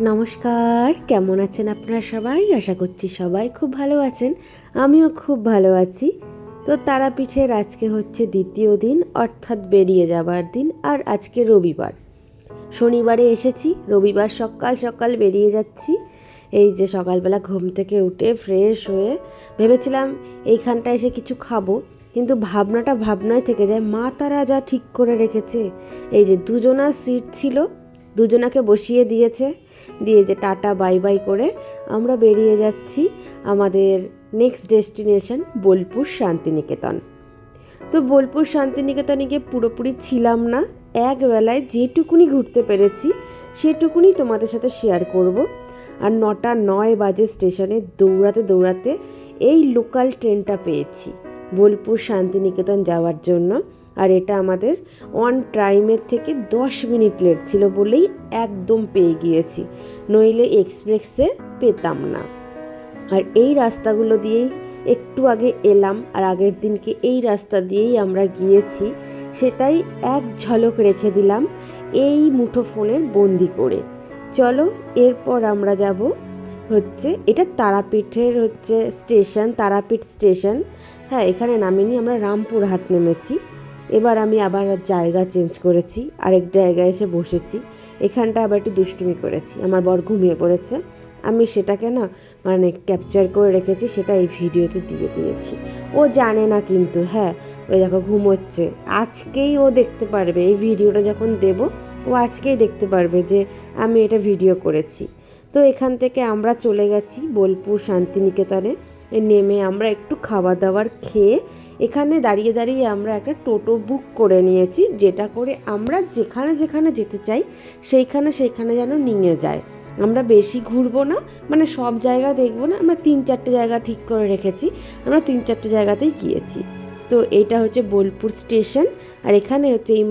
নমস্কার, কেমন আছেন আপনারা সবাই? আশা করছি সবাই খুব ভালো আছেন। আমিও খুব ভালো আছি। তো তারাপীঠের আজকে হচ্ছে দ্বিতীয় দিন, অর্থাৎ বেরিয়ে যাবার দিন। আর আজকে রবিবার, শনিবারে এসেছি, রবিবার সকাল সকাল বেরিয়ে যাচ্ছি। এই যে সকালবেলা ঘুম থেকে উঠে ফ্রেশ হয়ে ভেবেছিলাম এইখানটা এসে কিছু খাবো, কিন্তু ভাবনায় থেকে যায়। মা তারা যা ঠিক করে রেখেছে, এই যে দুজনার সিট ছিল, দুজনাকে বসিয়ে দিয়েছে, দিয়ে যে টাটা বাই বাই করে আমরা বেরিয়ে যাচ্ছি আমাদের নেক্সট ডেস্টিনেশন বোলপুর শান্তিনিকেতন। তো বোলপুর শান্তিনিকেতনে গিয়ে পুরোপুরি ছিলাম না, এক বেলায় যেটুকুনি ঘুরতে পেরেছি সেটুকুনি তোমাদের সাথে শেয়ার করব। আর 9:09 বাজে স্টেশনে দৌড়াতে দৌড়াতে এই লোকাল ট্রেনটা পেয়েছি বোলপুর শান্তিনিকেতন যাওয়ার জন্য। আর এটা আমাদের অন টাইমের থেকে 10 মিনিট লেট ছিল বলেই একদম পেয়ে গিয়েছি, নইলে এক্সপ্রেসে পেতাম না। আর এই রাস্তাগুলো দিয়েই একটু আগে এলাম, আর আগের দিনকে এই রাস্তা দিয়েই আমরা গিয়েছি, সেটাই এক ঝলক রেখে দিলাম এই মুঠো ফোনের বন্দি করে। চলো, এরপর আমরা যাব হচ্ছে, এটা তারাপীঠের হচ্ছে স্টেশন, তারাপীঠ স্টেশন। হ্যাঁ, এখানে নামিনি, আমরা রামপুরহাট নেমেছি। এবার আমি আবার জায়গা চেঞ্জ করেছি, আরেক জায়গায় এসে বসেছি। এখানটা আবার একটু দুষ্টুমি করেছি, আমার বর ঘুমিয়ে পড়েছে, আমি সেটাকে না মানে ক্যাপচার করে রেখেছি, সেটা এই ভিডিওতে দিয়ে দিয়েছি। ও জানে না কিন্তু, হ্যাঁ ওই দেখো ঘুমোচ্ছে। আজকেই ও দেখতে পারবে, এই ভিডিওটা যখন দেব ও আজকেই দেখতে পারবে যে আমি এটা ভিডিও করেছি। তো এখান থেকে আমরা চলে গেছি বোলপুর শান্তিনিকেতনে। নেমে আমরা একটু খাবার দাবার খেয়ে এখানে দাঁড়িয়ে দাঁড়িয়ে আমরা একটা টোটো বুক করে নিয়েছি, যেটা করে আমরা যেখানে যেখানে যেতে চাই সেইখানে যেন নিয়ে যায়। আমরা বেশি ঘুরবো না, মানে সব জায়গা দেখবো না, আমরা 3-4টে জায়গা ঠিক করে রেখেছি, আমরা 3-4টে জায়গাতেই গিয়েছি। তো এইটা হচ্ছে বোলপুর স্টেশন, আর এখানে হচ্ছে এই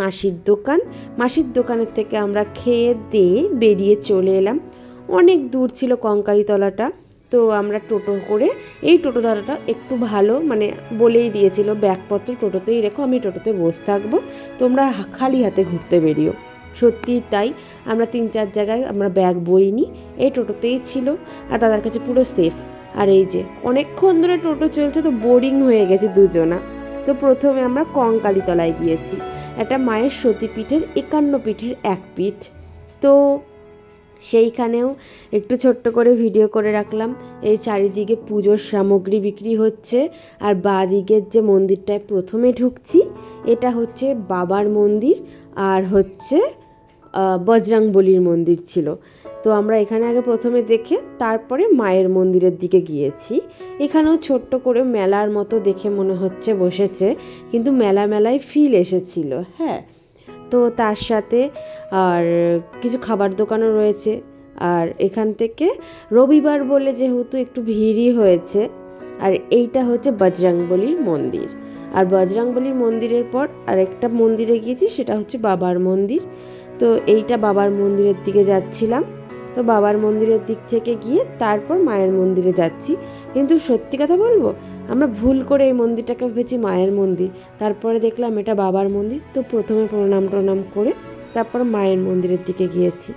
মাসির দোকানের থেকে আমরা খেয়ে দিয়ে বেরিয়ে চলে এলাম। অনেক দূর ছিল কঙ্কালীতলাটা, তো আমরা টোটো করে, এই টোটো দাদাটা একটু ভালো, মানে বলেই দিয়েছিল ব্যাগপত্র টোটোতেই রেখো, আমি টোটোতে বসে থাকবো, তোমরা খালি হাতে ঘুরতে বেরিও। সত্যিই তাই, আমরা 3-4 জায়গায় আমরা ব্যাগ বইনি, এই টোটোতেই ছিল, আর দাদার কাছে পুরো সেফ। আর এই যে অনেকক্ষণ ধরে টোটো চলছে, তো বোরিং হয়ে গেছে দুজনা। তো প্রথমে আমরা কঙ্কালীতলায় গিয়েছি, একটা মায়ের সতীপীঠের 51 পীঠের এক পীঠ। তো সেইখানেও একটু ছোট্ট করে ভিডিও করে রাখলাম। এই চারিদিকে পুজোর সামগ্রী বিক্রি হচ্ছে, আর বাঁ দিকের যে মন্দিরটায় প্রথমে ঢুকছি এটা হচ্ছে বাবার মন্দির, আর হচ্ছে বজরংবলীর মন্দির ছিল। তো আমরা এখানে আগে প্রথমে দেখে তারপরে মায়ের মন্দিরের দিকে গিয়েছি। এখানেও ছোট্ট করে মেলার মতো দেখে মনে হচ্ছে বসেছে, কিন্তু মেলায় ফিল এসেছিল। হ্যাঁ, তো তার সাথে আর কিছু খাবার দোকানও রয়েছে। আর এখান থেকে রবিবার বলে যেহেতু একটু ভিড়ই হয়েছে। আর এইটা হচ্ছে বজরংবলীর মন্দির। আর বজরংবলীর মন্দিরের পর আরেকটা মন্দিরে গিয়েছি, সেটা হচ্ছে বাবার মন্দির। তো এইটা বাবার মন্দিরের দিকে যাচ্ছিলাম। তো বাবার মন্দিরের দিক থেকে গিয়ে তারপর মায়ের মন্দিরে যাচ্ছি। কিন্তু সত্যি কথা বলবো, আমরা ভুল করে এই মন্দিরটাকে ভেবেছি মায়ের মন্দির, তারপরে দেখলাম এটা বাবার মন্দির। তো প্রথমে প্রণাম করে তারপর মায়ের মন্দিরের দিকে গিয়েছি।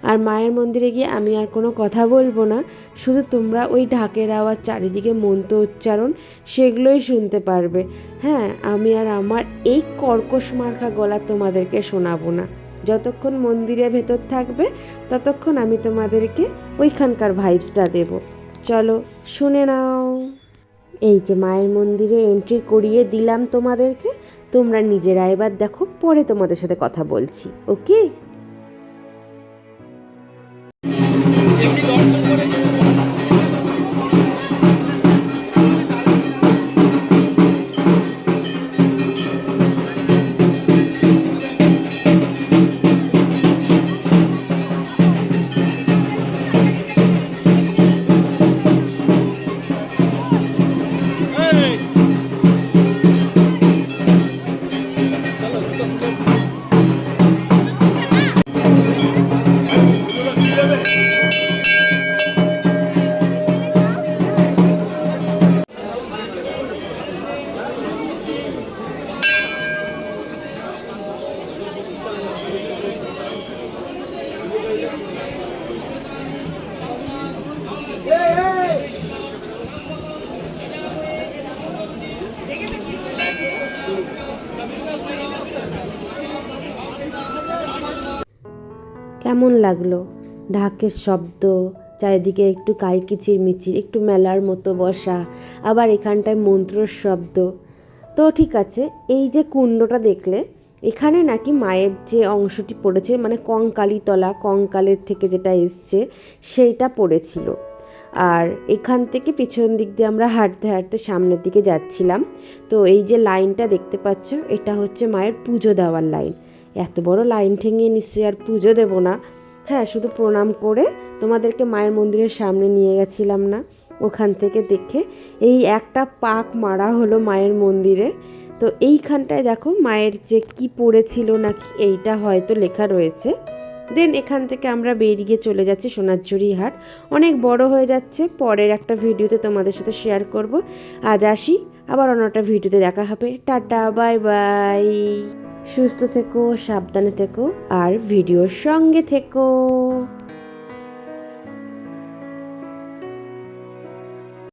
আর মায়ের মন্দিরে গিয়ে আমি আর কোনো কথা বলবো না, শুধু তোমরা ওই ঢাকের আওয়াজ, চারিদিকে মন্ত্র উচ্চারণ, সেগুলোই শুনতে পারবে। হ্যাঁ, আমি আর আমার এই কর্কশ মার্কা গলা তোমাদেরকে শোনাবো না। যতক্ষণ মন্দিরের ভেতর থাকবে ততক্ষণ আমি তোমাদেরকে ওইখানকার ভাইবসটা দেব। চলো শুনে নাও। এই যে মায়ের মন্দিরে এন্ট্রি করিয়ে দিলাম তোমাদেরকে, তোমরা নিজেরা এবার দেখো, পরে তোমাদের সাথে কথা বলছি। ওকে। কেমন লাগলো। ঢাকের শব্দ, চারিদিকে একটু কাইকিচির মিচির, একটু মেলার মতো বসা, আবার এখানটায় মন্ত্রর শব্দ। তো ঠিক আছে, এই যে কুণ্ডটা দেখলে, এখানে নাকি মায়ের যে অংশটি পড়েছে, মানে কঙ্কালীতলা, কঙ্কালের থেকে যেটা এসছে সেইটা পড়েছিল। আর এখান থেকে পিছন দিক দিয়ে আমরা হাঁটতে হাঁটতে সামনের দিকে যাচ্ছিলাম। তো এই যে লাইনটা দেখতে পাচ্ছ, এটা হচ্ছে মায়ের পুজো দেওয়ার লাইন। এত বড় লাইন ঠেঙিয়ে নিশ্চয়ই আর পুজো দেবো না, হ্যাঁ শুধু প্রণাম করে তোমাদেরকে মায়ের মন্দিরের সামনে নিয়ে গেছিলাম না, ওখান থেকে দেখে এই একটা পাক মারা হলো মায়ের মন্দিরে। তো এইখানটায় দেখো মায়ের যে কি পড়েছিল নাকি এইটা হয়তো লেখা রয়েছে। দেন এখান থেকে আমরা বেরিয়ে চলে যাচ্ছি সোনারঝুরি হাট। অনেক বড় হয়ে যাচ্ছে, পরের একটা ভিডিওতে তোমাদের সাথে শেয়ার করব। আজ আসি, আবার অন্য একটা ভিডিওতে দেখা হবে। Tata, bye bye. সুস্থ থেকো, সাবধানে থেকো, আর ভিডিওর সঙ্গে থেকো।